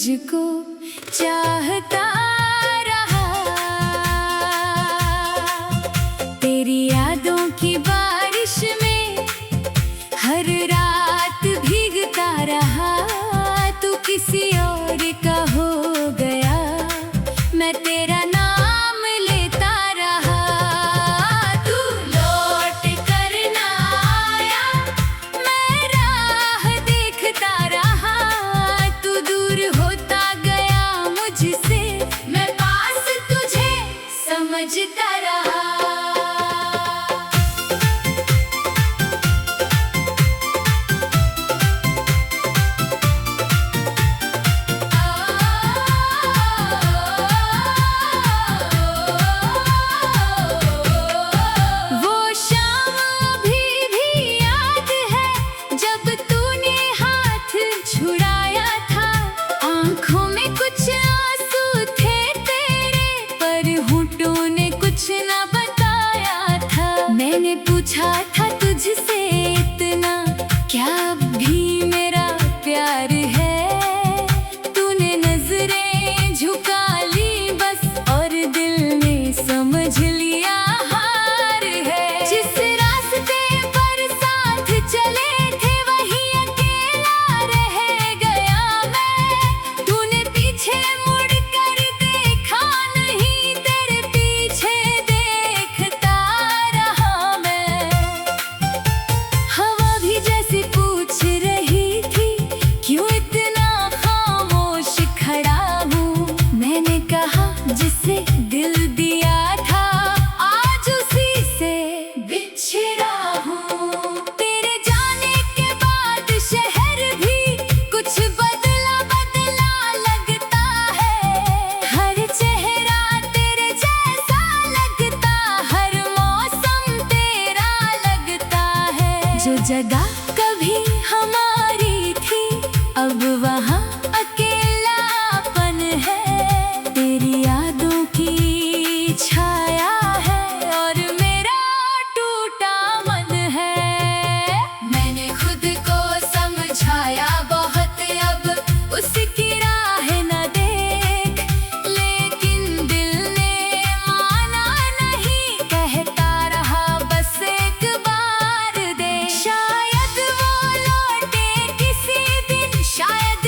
तुझको चाहता रहा। तेरी यादों की बारिश में हर रात भीगता रहा। तू किसी और का हो गया, मैं तेरा नाम लेता रहा। तू लौट कर ना आया, मैं राह देखता रहा। तू दूर होता गया मुझसे, मैं पास तुझे समझता रहा। मैंने पूछा था तुझसे इतना, क्या अब भी मेरा प्यार है? तूने नजरें झुका ली बस, और दिल ने समझ लिया हार है। जिस रास्ते पर साथ चले थे वही अकेला रह गया मैं। तूने पीछे मुड़ कर देखा नहीं, तेरे पीछे देखता रहा मैं। हवा भी जैसे पूछ रही थी, क्यों इतना खामोश खड़ा हूँ? मैंने कहा जिसे दिल दिया था, आज उसी से बिछड़ा हूँ। तेरे जाने के बाद शहर भी कुछ बदला बदला लगता है। हर चेहरा तेरे जैसा लगता, हर मौसम तेरा लगता है। जो जगह कभी हमारी थी, अब वहाँ अकेलापन है। तेरी यादों की छाया है और मेरा टूटा मन है। मैंने खुद को समझाया बहुत, अब उसकी राह न देख, लेकिन दिल ने माना नहीं। कहता रहा बस एक बार देख। शायद वो लौटे किसी दिन, शायद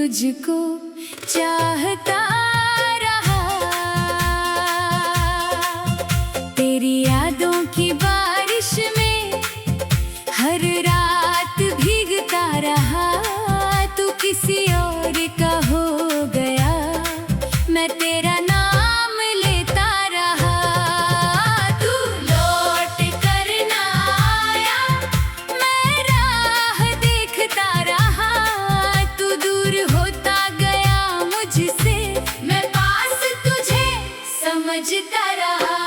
तुझको चाहता रहा। तेरी यादों की बारिश में हर रात भीगता रहा। तू किसी और का हो गया, मैं तेरा नाम लेता रहा। तू लौट कर ना आया, मैं राह देखता रहा। तू दूर होता गया मुझसे, मैं पास तुझे समझता रहा।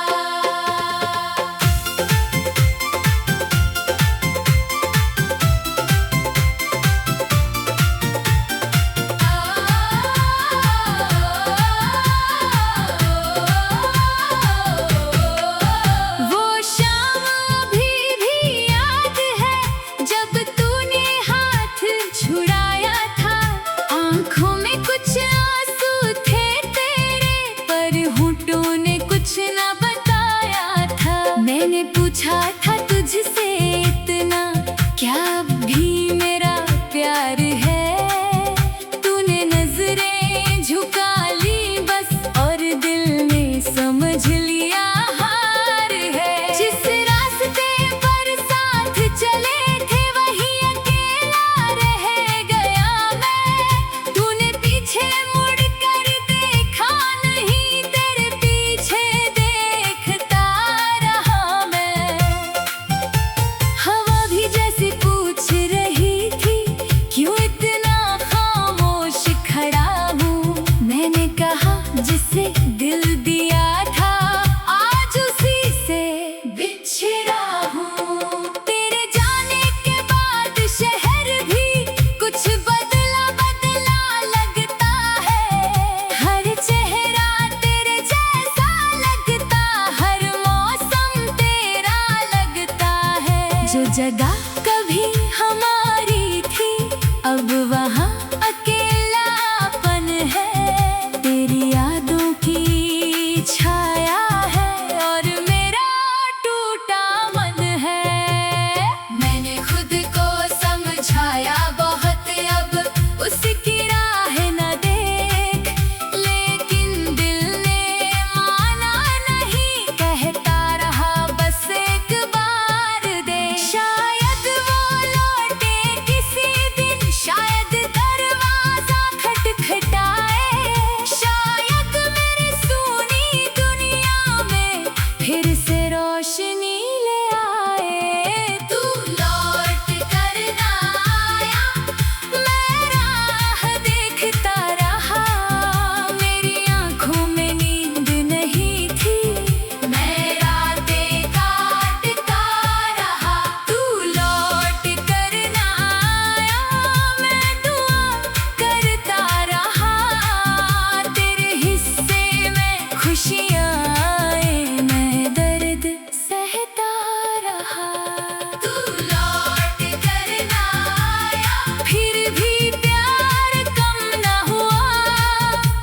मैंने पूछा था तुझसे इतना, क्या अब भी मेरा प्यार है? तूने नजरें झुका ली बस, और दिल ने समझ लिया हार है। जिस रास्ते पर साथ चले थे वही अकेला रह गया मैं। तूने पीछे मुड़ कर देखा नहीं, तेरे पीछे देखता रहा मैं। हवा भी जैसे पूछ रही थी, क्यों इतना खामोश खड़ा हूँ? मैंने कहा जिसे दिल दिया था, आज उसी से बिछड़ा हूँ। तेरे जाने के बाद शहर भी कुछ बदला बदला लगता है। हर चेहरा तेरे जैसा लगता, हर मौसम तेरा लगता है। जो जगह कभी हमारी थी, अब वहाँ अकेलापन है। तेरी यादों की छाया है और मेरा टूटा मन है। मैंने खुद को समझाया बहुत, अब उसकी राह न देख, लेकिन दिल ने माना नहीं। कहता रहा बस एक बार देख, शायद वो लौटे किसी दिन, शायद दरवाजा खटखटाए, शायद मेरी सूनी दुनिया में फिर से रोशनी ले आए। तू लौट कर ना आया, मैं राह देखता रहा। मेरी आंखों में नींद नहीं थी, मैं रातें काटता रहा। तू लौट कर ना आया, मैं दुआ करता रहा। तेरे हिस्से में खुशियाँ आए, मैं दर्द सहता रहा। तू लौट कर ना आया, फिर भी प्यार कम न हुआ।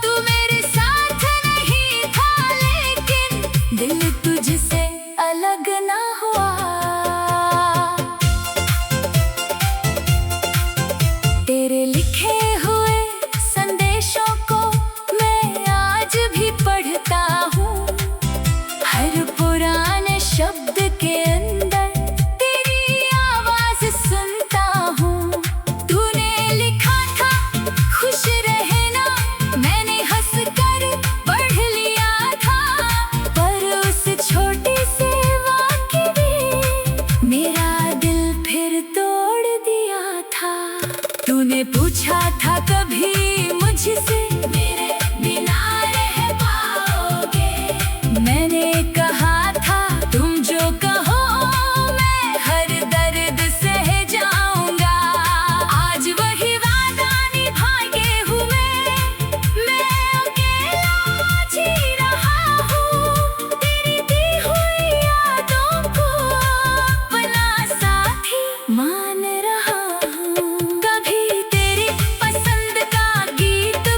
तू मेरे साथ नहीं था, लेकिन दिल तुझसे अलग ना हुआ। तेरे लिखे हुए संदेशों को मैं आज भी पढ़ता हूँ। हर पुराने शब्द के अंदर तेरी आवाज सुनता हूँ। तूने लिखा था खुश रहना, मैंने हंस कर पढ़ लिया था। पर उस छोटे से वाक्य ने मेरा दिल फिर तोड़ दिया था। तूने पूछा था कभी मुझसे, मेरे बिना रह पाओगे? मैंने कहा था तुम जो कहो, मैं हर दर्द सह जाऊंगा। आज वही वादा निभाए हुए मैं अकेला जी रहा हूँ। तेरी दी हुई यादों को अपना साथी मान रहा हूँ। कभी तेरी पसंद का गीत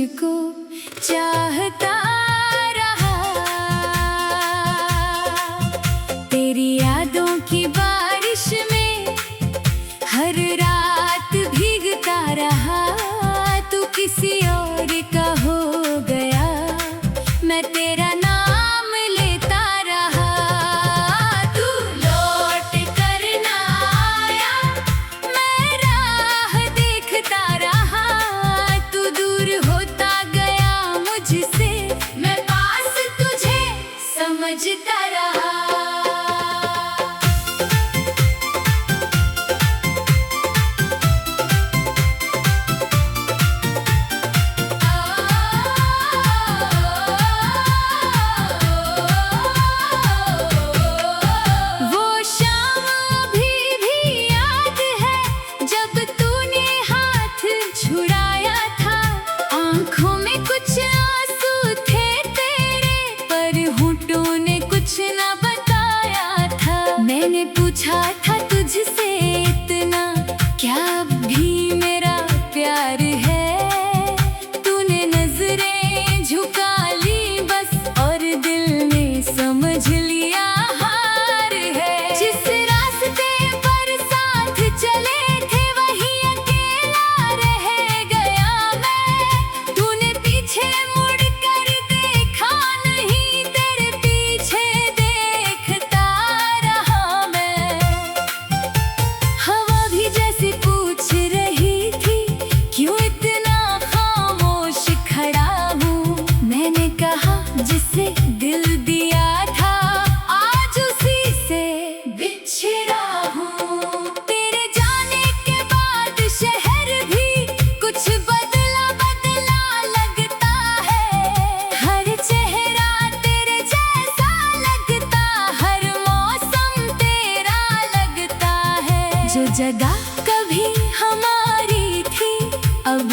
तुझको चाहता रहा। तेरी यादों की बारिश में हर रात भीगता रहा। तू किसी और का हो गया, मैं तेरा नाम लेता रहा। तू लौट कर ना आया, मैं राह देखता रहा। तू दूर होता गया मुझसे, मैं पास तुझे समझता रहा। मैंने पूछा था तुझसे इतना, क्या अब भी मेरा प्यार है? तूने नजरें झुका ली बस, और दिल ने समझ लिया हार है। जिस रास्ते पर साथ चले थे वही अकेला रह गया मैं। तूने पीछे मुड़ कर देखा नहीं, तेरे पीछे देखता रहा मैं। हवा भी जैसे पूछ रही थी, क्यों इतना खामोश खड़ा हूँ? मैंने कहा जिसे दिल दिया था, आज उसी से बिछड़ा हूँ। तेरे जाने के बाद शहर भी कुछ बदला बदला लगता है। हर चेहरा तेरे जैसा लगता, हर मौसम तेरा लगता है। जो जगह कभी हमारी थी अब